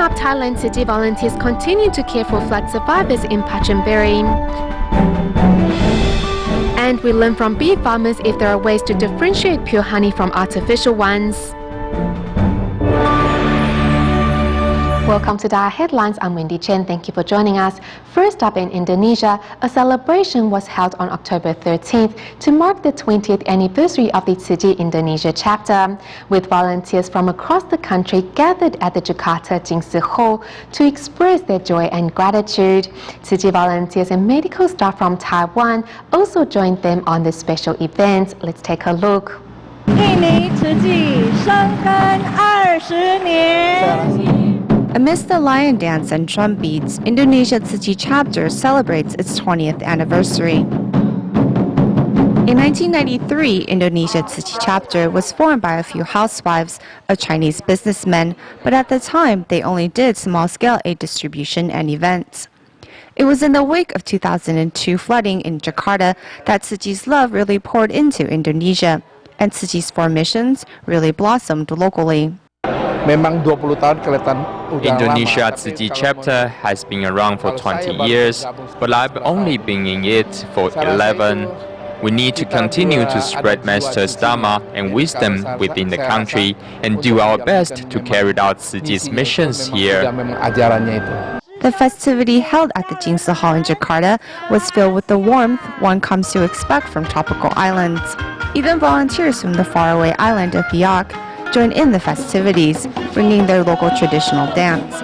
up, Thailand City volunteers continue to care for flood survivors in Pachonburi. And we learn from bee farmers if there are ways to differentiate pure honey from artificial ones. Welcome to DaAi Headlines. I'm Wendy Chen. Thank you for joining us. First up, in Indonesia, a celebration was held on October 13th to mark the 20th anniversary of the Tsuji Indonesia chapter, with volunteers from across the country gathered at the Jakarta Jingsi Hall to express their joy and gratitude. Tsuji volunteers and medical staff from Taiwan also joined them on this special event. Let's take a look. 印尼慈济深耕20年。 Amidst the lion dance and drum beats, Indonesia Tsuji chapter celebrates its 20th anniversary. In 1993, Indonesia Tsuji chapter was formed by a few housewives of Chinese businessmen, but at the time, they only did small-scale aid distribution and events. It was in the wake of 2002 flooding in Jakarta that Tsuji's love really poured into Indonesia, and Tsuji's four missions really blossomed locally. Indonesia Tsuji chapter has been around for 20 years, but I've only been in it for 11. We need to continue to spread Master's Dharma and wisdom within the country and do our best to carry out Tsuji's missions here. The festivity held at the Jingsi Hall in Jakarta was filled with the warmth one comes to expect from tropical islands. Even volunteers from the faraway island of Biak joined in the festivities, bringing their local traditional dance.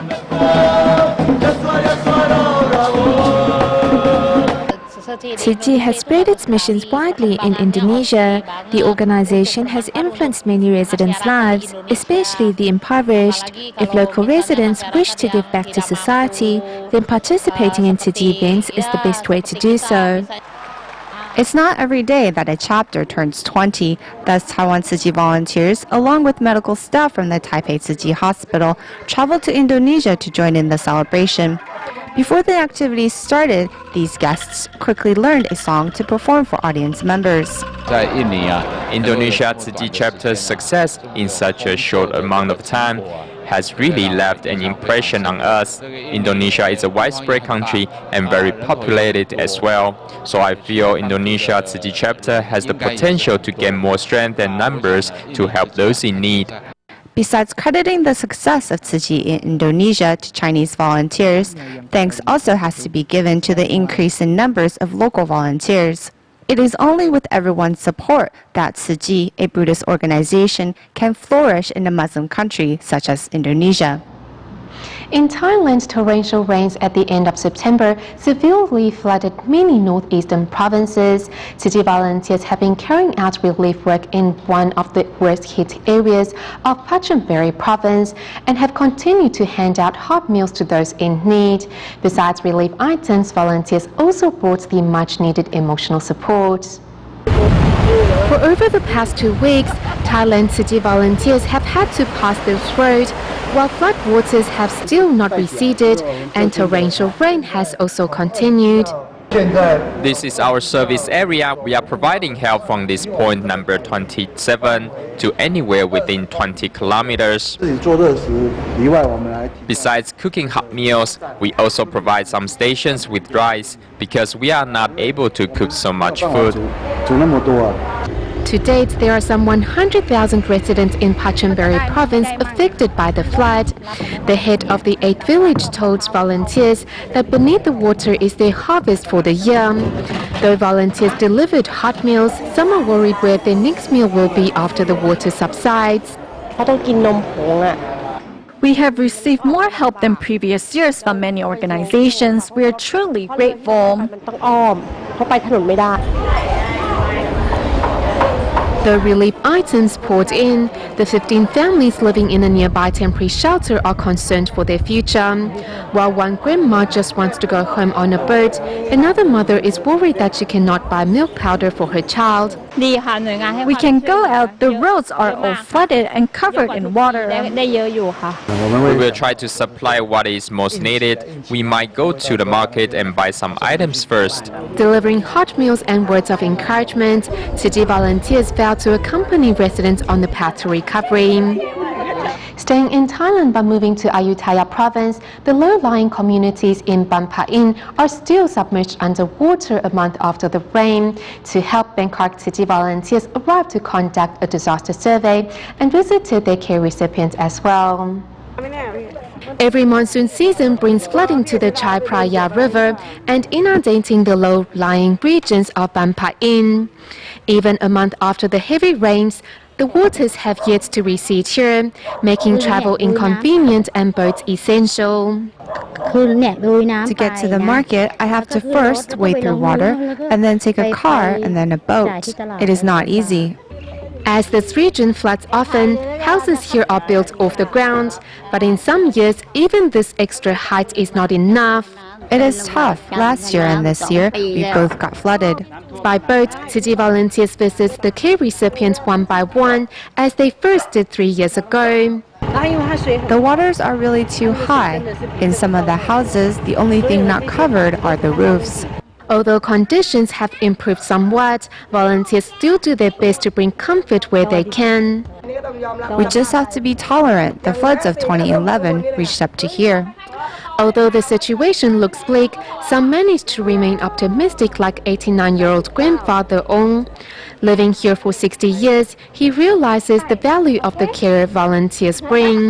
Tsuji has spread its missions widely in Indonesia. The organization has influenced many residents' lives, especially the impoverished. If local residents wish to give back to society, then participating in Tsuji events is the best way to do so. It's not every day that a chapter turns 20, thus Taiwan Tsuji volunteers, along with medical staff from the Taipei Tsuji Hospital, traveled to Indonesia to join in the celebration. Before the activities started, these guests quickly learned a song to perform for audience members. Indonesia Tsuji chapter's success in such a short amount of time has really left an impression on us. Indonesia is a widespread country and very populated as well. So I feel Indonesia Tsuji chapter has the potential to gain more strength and numbers to help those in need. Besides crediting the success of Tsuji in Indonesia to Chinese volunteers, thanks also has to be given to the increase in numbers of local volunteers. It is only with everyone's support that Tsuji, a Buddhist organization, can flourish in a Muslim country such as Indonesia. In Thailand, torrential rains at the end of September severely flooded many northeastern provinces. Tsuji volunteers have been carrying out relief work in one of the worst hit areas of Pachonburi province and have continued to hand out hot meals to those in need. Besides relief items, volunteers also brought the much-needed emotional support. For over the past 2 weeks, Thailand Tsuji volunteers have had to pass this road, while floodwaters have still not receded and torrential rain has also continued. This is our service area. We are providing help from this point number 27 to anywhere within 20 kilometers. Besides cooking hot meals, we also provide some stations with rice because we are not able to cook so much food. To date, there are some 100,000 residents in Pachonburi province affected by the flood. The head of the 8th village told volunteers that beneath the water is their harvest for the year. Though volunteers delivered hot meals, some are worried where their next meal will be after the water subsides. We have received more help than previous years from many organizations. We are truly grateful. The relief items poured in, the 15 families living in a nearby temporary shelter are concerned for their future. While one grandma just wants to go home on a boat, another mother is worried that she cannot buy milk powder for her child. We can go out. The roads are all flooded and covered in water. We will try to supply what is most needed. We might go to the market and buy some items first. Delivering hot meals and words of encouragement, Tsuji volunteers vowed to accompany residents on the path to recovery. Staying in Thailand but moving to Ayutthaya province, the low-lying communities in Ban Pha-in are still submerged underwater a month after the rain. To help, Bangkok city volunteers arrived to conduct a disaster survey and visited their care recipients as well. Every monsoon season brings flooding to the Chai Phraya River and inundating the low-lying regions of Ban Pha-in. Even a month after the heavy rains, the waters have yet to recede here, making travel inconvenient and boats essential. To get to the market, I have to first wade through water and then take a car and then a boat. It is not easy. As this region floods often, houses here are built off the ground, but in some years, even this extra height is not enough. It is tough. Last year and this year, we both got flooded. By boat, city volunteers visit the care recipients one by one, as they first did 3 years ago. The waters are really too high. In some of the houses, the only thing not covered are the roofs. Although conditions have improved somewhat, volunteers still do their best to bring comfort where they can. We just have to be tolerant. The floods of 2011 reached up to here. Although the situation looks bleak, some manage to remain optimistic, like 89-year-old grandfather Ong. Living here for 60 years, he realizes the value of the care volunteers bring.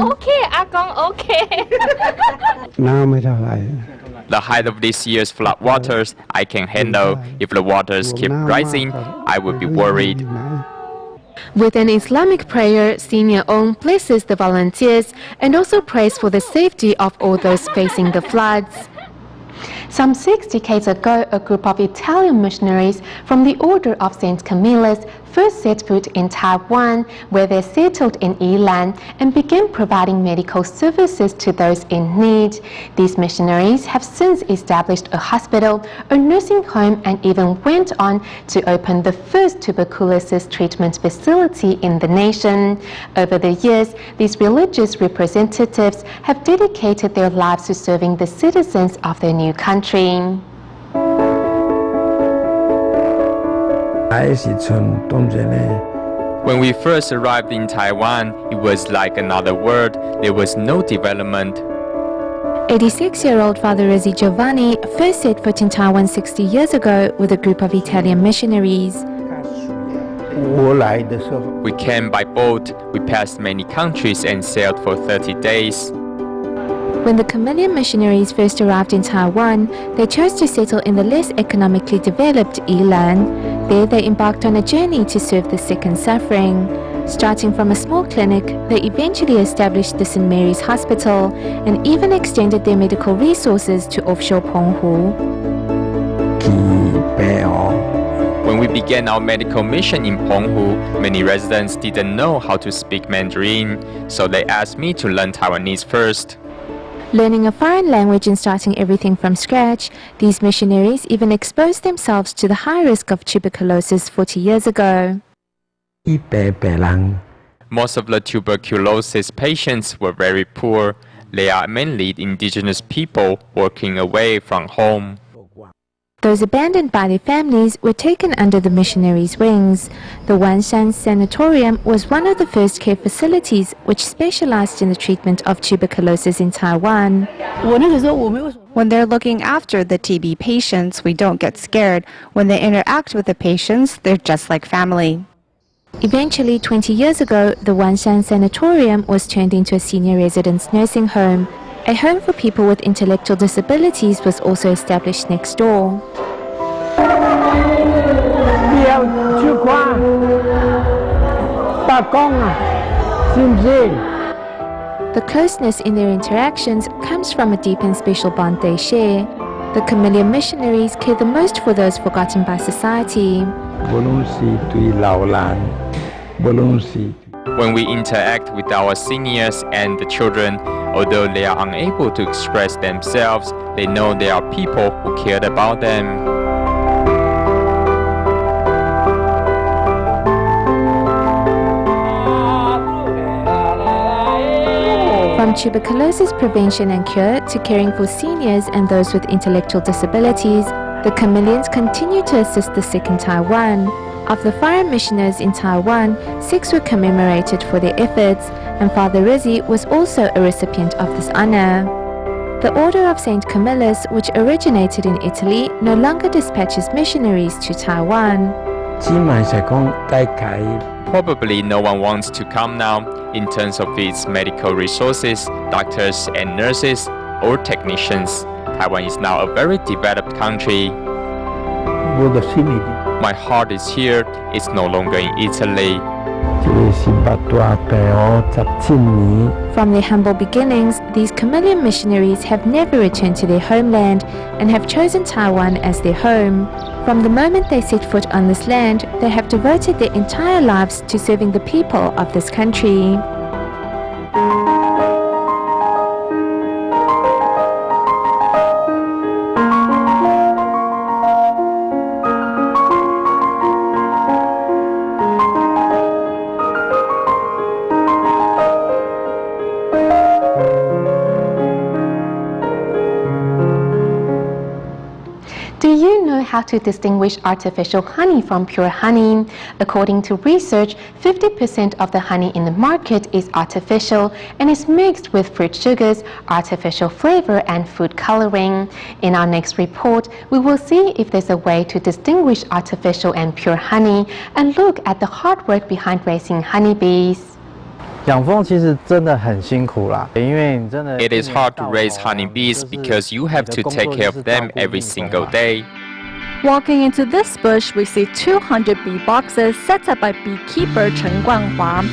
The height of this year's flood waters I can handle. If the waters keep rising, I would be worried. With an Islamic prayer, Senior Ong blesses the volunteers and also prays for the safety of all those facing the floods. Some 6 decades ago, a group of Italian missionaries from the Order of St. Camillus first set foot in Taiwan, where they settled in Yilan and began providing medical services to those in need. These missionaries have since established a hospital, a nursing home, and even went on to open the first tuberculosis treatment facility in the nation. Over the years, these religious representatives have dedicated their lives to serving the citizens of their new country. When we first arrived in Taiwan, it was like another world. There was no development. 86-year-old Father Rezzi Giovanni first set foot in Taiwan 60 years ago with a group of Italian missionaries. We came by boat. We passed many countries and sailed for 30 days. When the Camillian missionaries first arrived in Taiwan, they chose to settle in the less economically developed Yilan. There they embarked on a journey to serve the sick and suffering. Starting from a small clinic, they eventually established the St. Mary's Hospital and even extended their medical resources to offshore Penghu. When we began our medical mission in Penghu, many residents didn't know how to speak Mandarin, so they asked me to learn Taiwanese first. Learning a foreign language and starting everything from scratch, these missionaries even exposed themselves to the high risk of tuberculosis 40 years ago. Most of the tuberculosis patients were very poor. They are mainly indigenous people working away from home. Those abandoned by their families were taken under the missionaries' wings. The Wanshan Sanatorium was one of the first care facilities which specialized in the treatment of tuberculosis in Taiwan. When they're looking after the TB patients, we don't get scared. When they interact with the patients, they're just like family. Eventually, 20 years ago, the Wanshan Sanatorium was turned into a senior residence nursing home. A home for people with intellectual disabilities was also established next door. The closeness in their interactions comes from a deep and special bond they share. The Camillian missionaries care the most for those forgotten by society. When we interact with our seniors and the children, although they are unable to express themselves, they know there are people who cared about them. From tuberculosis prevention and cure to caring for seniors and those with intellectual disabilities, the Camillians continue to assist the sick in Taiwan. Of the foreign missionaries in Taiwan, 6 were commemorated for their efforts, and Father Rizzi was also a recipient of this honor. The Order of St. Camillus, which originated in Italy, no longer dispatches missionaries to Taiwan. Probably no one wants to come now in terms of its medical resources, doctors and nurses, or technicians. Taiwan is now a very developed country. My heart is here, it's no longer in Italy. From their humble beginnings, these chameleon missionaries have never returned to their homeland and have chosen Taiwan as their home. From the moment they set foot on this land, they have devoted their entire lives to serving the people of this country. Do you know how to distinguish artificial honey from pure honey? According to research, 50% of the honey in the market is artificial and is mixed with fruit sugars, artificial flavor, and food coloring. In our next report, we will see if there's a way to distinguish artificial and pure honey and look at the hard work behind raising honeybees. It is hard to raise honeybees because you have to take care of them every single day. Walking into this bush, we see 200 bee boxes set up by beekeeper Chen Guanghua.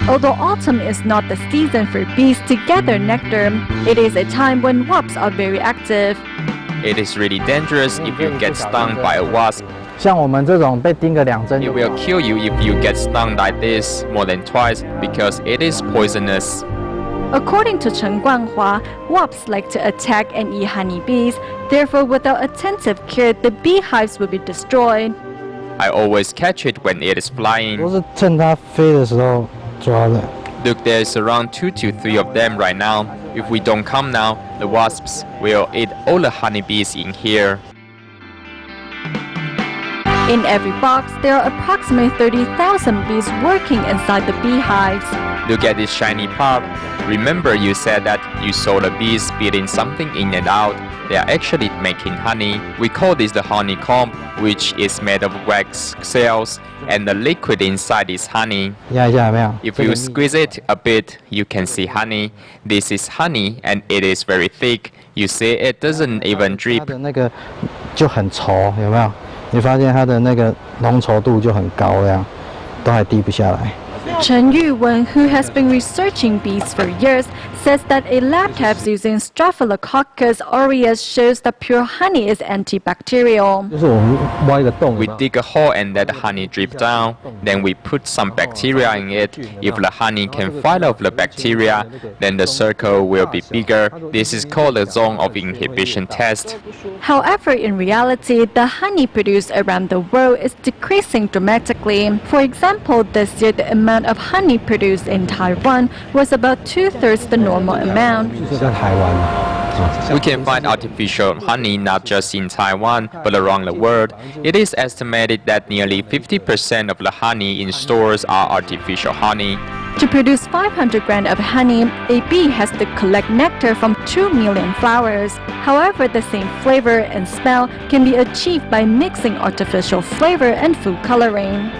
Although autumn is not the season for bees to gather nectar, it is a time when wasps are very active. It is really dangerous if you get stung by a wasp. It will kill you if you get stung like this more than twice because it is poisonous. According to Chen Guanghua, wasps like to attack and eat honeybees. Therefore, without attentive care, the beehives will be destroyed. I always catch it when it is flying. Look, there's around 2 to 3 of them right now. If we don't come now, the wasps will eat all the honeybees in here. In every box, there are approximately 30,000 bees working inside the beehives. Look at this shiny part. Remember you said that you saw the bees spitting something in and out. They are actually making honey. We call this the honeycomb, which is made of wax cells, and the liquid inside is honey. If you squeeze it a bit, you can see honey. This is honey, and it is very thick. You see, it doesn't even drip. Chen Yuwen, who has been researching bees for years, says that a lab test using Staphylococcus aureus shows that pure honey is antibacterial. We dig a hole and let the honey drip down. Then we put some bacteria in it. If the honey can fight off the bacteria, then the circle will be bigger. This is called the zone of inhibition test. However, in reality, the honey produced around the world is decreasing dramatically. For example, this year the amount of honey produced in Taiwan was about 2/3 the normal amount. We can find artificial honey not just in Taiwan, but around the world. It is estimated that nearly 50% of the honey in stores are artificial honey. To produce 500 grams of honey, a bee has to collect nectar from 2 million flowers. However, the same flavor and smell can be achieved by mixing artificial flavor and food coloring.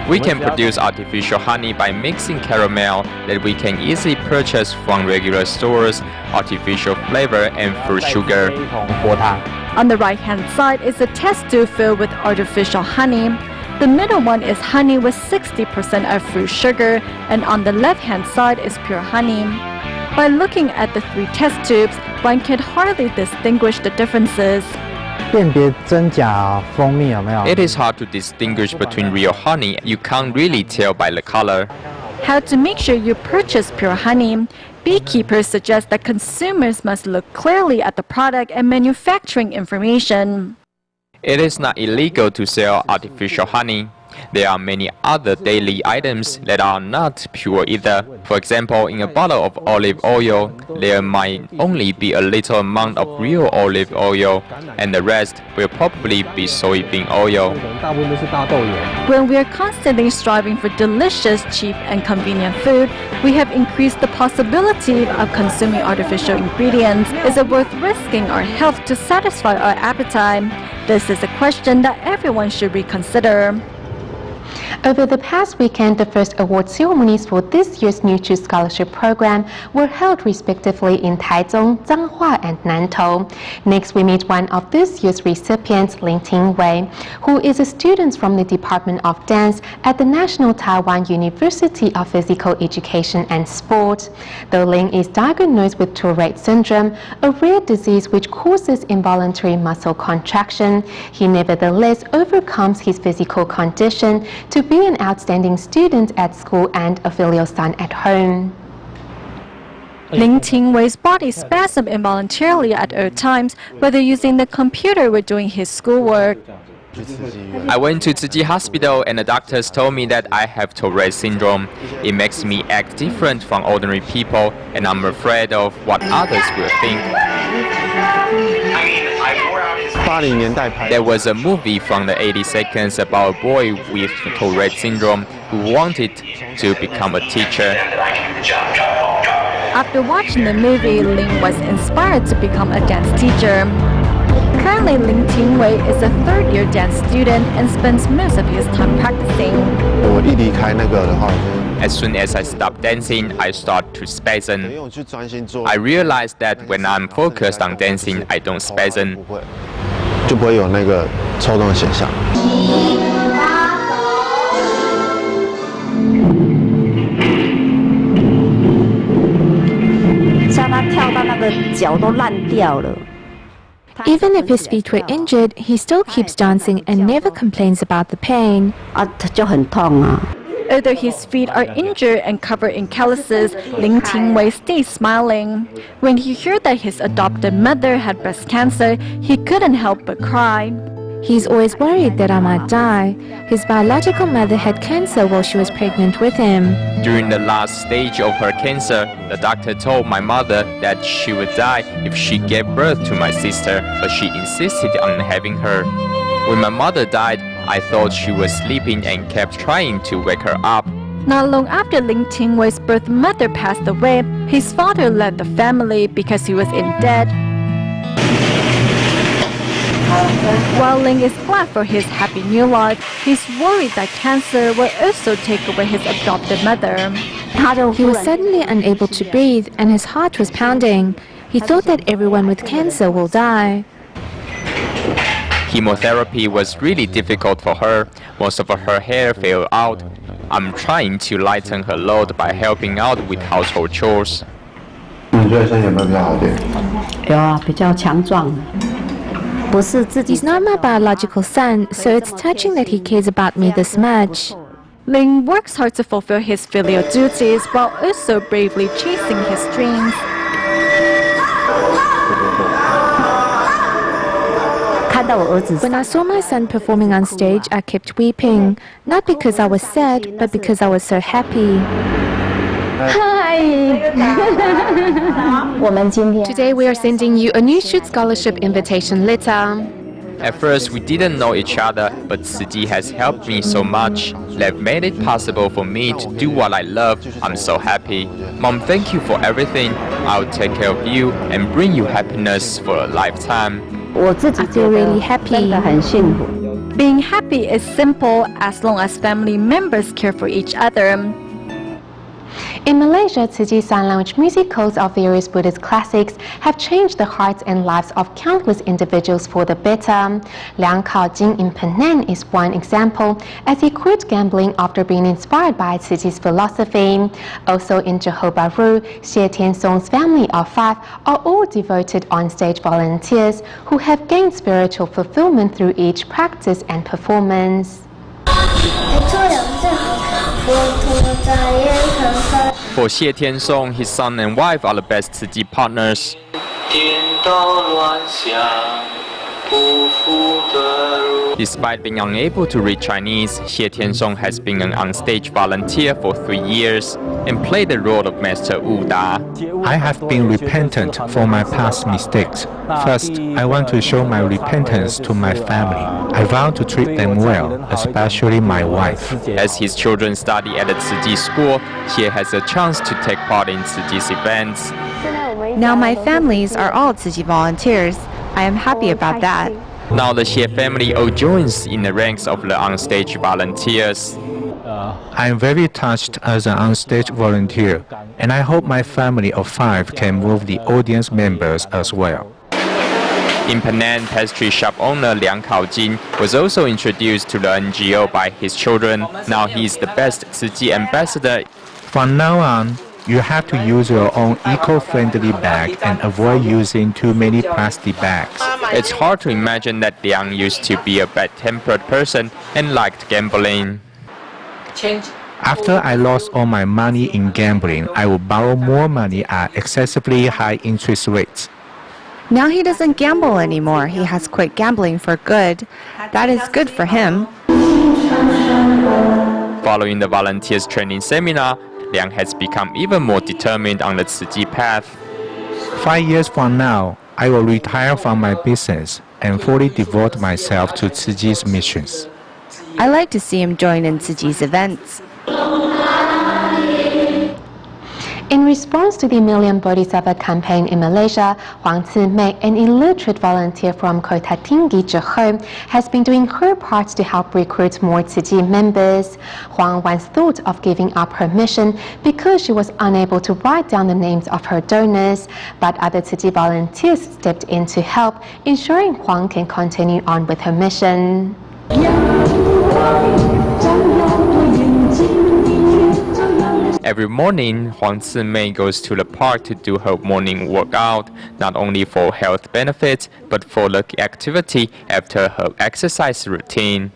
We can produce artificial honey by mixing caramel that we can easily purchase from regular stores, artificial flavor, and fruit sugar. On the right-hand side is a test tube filled with artificial honey. The middle one is honey with 60% of fruit sugar, and on the left-hand side is pure honey. By looking at the 3 test tubes, one can hardly distinguish the differences. It is hard to distinguish between real honey. You can't really tell by the color. How to make sure you purchase pure honey? Beekeepers suggest that consumers must look clearly at the product and manufacturing information. It is not illegal to sell artificial honey. There are many other daily items that are not pure either. For example, in a bottle of olive oil, there might only be a little amount of real olive oil, and the rest will probably be soybean oil. When we are constantly striving for delicious, cheap, and convenient food, we have increased the possibility of consuming artificial ingredients. Is it worth risking our health to satisfy our appetite? This is a question that everyone should reconsider. Over the past weekend, the first award ceremonies for this year's NuTrue Scholarship Program were held respectively in Taichung, Zhanghua, and Nantou. Next, we meet one of this year's recipients, Ling Tingwei, who is a student from the Department of Dance at the National Taiwan University of Physical Education and Sport. Though Ling is diagnosed with Tourette syndrome, a rare disease which causes involuntary muscle contraction, he nevertheless overcomes his physical condition to be an outstanding student at school and a filial son at home. Ling Tingwei's body spasmed involuntarily at all times, whether using the computer or doing his schoolwork. I went to Tzu Chi Hospital and the doctors told me that I have Tourette syndrome. It makes me act different from ordinary people, and I'm afraid of what others will think. There was a movie from the 80s about a boy with Tourette syndrome who wanted to become a teacher. After watching the movie, Ling was inspired to become a dance teacher. Currently, Ling Tingwei is a third-year dance student and spends most of his time practicing. As soon as I stop dancing, I start to spasm. I realized that when I'm focused on dancing, I don't spasm. Even if his feet were injured, he still keeps dancing and never complains about the pain. Although his feet are injured and covered in calluses, Ling Tingwei stays smiling. When he heard that his adopted mother had breast cancer, he couldn't help but cry. He's always worried that I might die. His biological mother had cancer while she was pregnant with him. During the last stage of her cancer, the doctor told my mother that she would die if she gave birth to my sister, but she insisted on having her. When my mother died, I thought she was sleeping and kept trying to wake her up. Not long after Ling Tingwei's birth mother passed away, his father left the family because he was in debt. While Ling is glad for his happy new life, he's worried that cancer will also take away his adopted mother. He was suddenly unable to breathe and his heart was pounding. He thought that everyone with cancer will die. Chemotherapy was really difficult for her. Most of her hair fell out. I'm trying to lighten her load by helping out with household chores. He's not my biological son, so it's touching that he cares about me this much. Ling works hard to fulfill his filial duties while also bravely chasing his dreams. When I saw my son performing on stage, I kept weeping, not because I was sad, but because I was so happy. Today we are sending you a NuTrue Scholarship invitation letter. At first, we didn't know each other, but Tzu Chi has helped me so much. They've made it possible for me to do what I love. I'm so happy. Mom, thank you for everything. I'll take care of you and bring you happiness for a lifetime. I feel really happy. Being happy is simple as long as family members care for each other. In Malaysia, Tzu Chi Sign Language musicals of various Buddhist classics have changed the hearts and lives of countless individuals for the better. Liang Kao-jing in Penang is one example, as he quit gambling after being inspired by Tzu Chi's philosophy. Also in Johor Bahru, Xie Tian-song's family of 5 are all devoted on-stage volunteers who have gained spiritual fulfillment through each practice and performance. For Xie Tian-song, his son and wife are the best Tzu Chi partners. Despite being unable to read Chinese, Xie Tianzong has been an onstage volunteer for 3 years and played the role of Master Wu Da. I have been repentant for my past mistakes. First, I want to show my repentance to my family. I vow to treat them well, especially my wife. As his children study at the Tzu Chi school, Xie has a chance to take part in Tzu Chi's events. Now my families are all Tzu Chi volunteers. I am happy about that. Now the Xie family all joins in the ranks of the onstage volunteers. I am very touched as an onstage volunteer, and I hope my family of 5 can move the audience members as well. In Penang, pastry shop owner Liang Kaojin was also introduced to the NGO by his children. Now he is the best Tzu Chi ambassador. From now on, you have to use your own eco-friendly bag and avoid using too many plastic bags. It's hard to imagine that Liang used to be a bad-tempered person and liked gambling. After I lost all my money in gambling, I will borrow more money at excessively high interest rates. Now he doesn't gamble anymore. He has quit gambling for good. That is good for him. Following the volunteers training seminar, Liang has become even more determined on the Tzu Chi path. 5 years from now, I will retire from my business and fully devote myself to Tzu Chi's missions. I like to see him join in Tzu Chi's events. In response to the Million Bodhisattva campaign in Malaysia, Huang Zimei, an illiterate volunteer from Kota Tinggi, Johor, has been doing her part to help recruit more Tzu Chi members. Huang once thought of giving up her mission because she was unable to write down the names of her donors, but other Tzu Chi volunteers stepped in to help, ensuring Huang can continue on with her mission. Every morning, Huang Zimei goes to the park to do her morning workout, not only for health benefits, but for the activity after her exercise routine.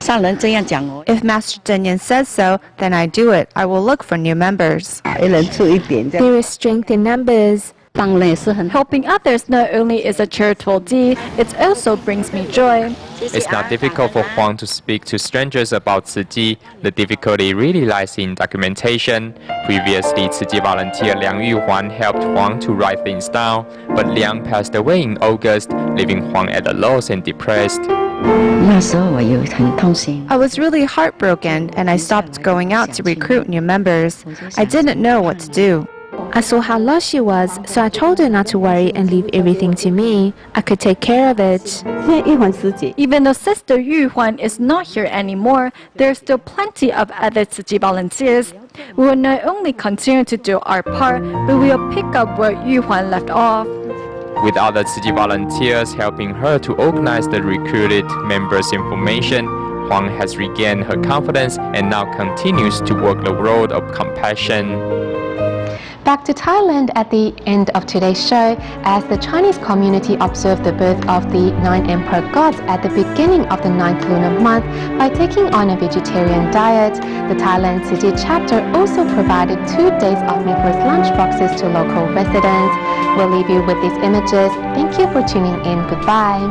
If Master Zhenyan says so, then I do it. I will look for new members. There is strength in numbers. Helping others not only is a charitable deed, it also brings me joy. It's not difficult for Huang to speak to strangers about Tzu Chi. The difficulty really lies in documentation. Previously, Tzu Chi volunteer Liang Yuhuan helped Huang to write things down, but Liang passed away in August, leaving Huang at a loss and depressed. I was really heartbroken and I stopped going out to recruit new members. I didn't know what to do. I saw how lost she was, so I told her not to worry and leave everything to me. I could take care of it. Even though Sister Yu Huan is not here anymore, there are still plenty of other Tzu Chi volunteers. We will not only continue to do our part, but we will pick up where Yu Huan left off. With other Tzu Chi volunteers helping her to organize the recruited members' information, Huang has regained her confidence and now continues to work the road of compassion. Back to Thailand at the end of today's show, as the Chinese community observed the birth of the 9 emperor gods at the beginning of the 9th lunar month by taking on a vegetarian diet. The Thailand Tzu Chi chapter also provided 2 days of meatless lunch boxes to local residents. We'll leave you with these images. Thank you for tuning in. Goodbye.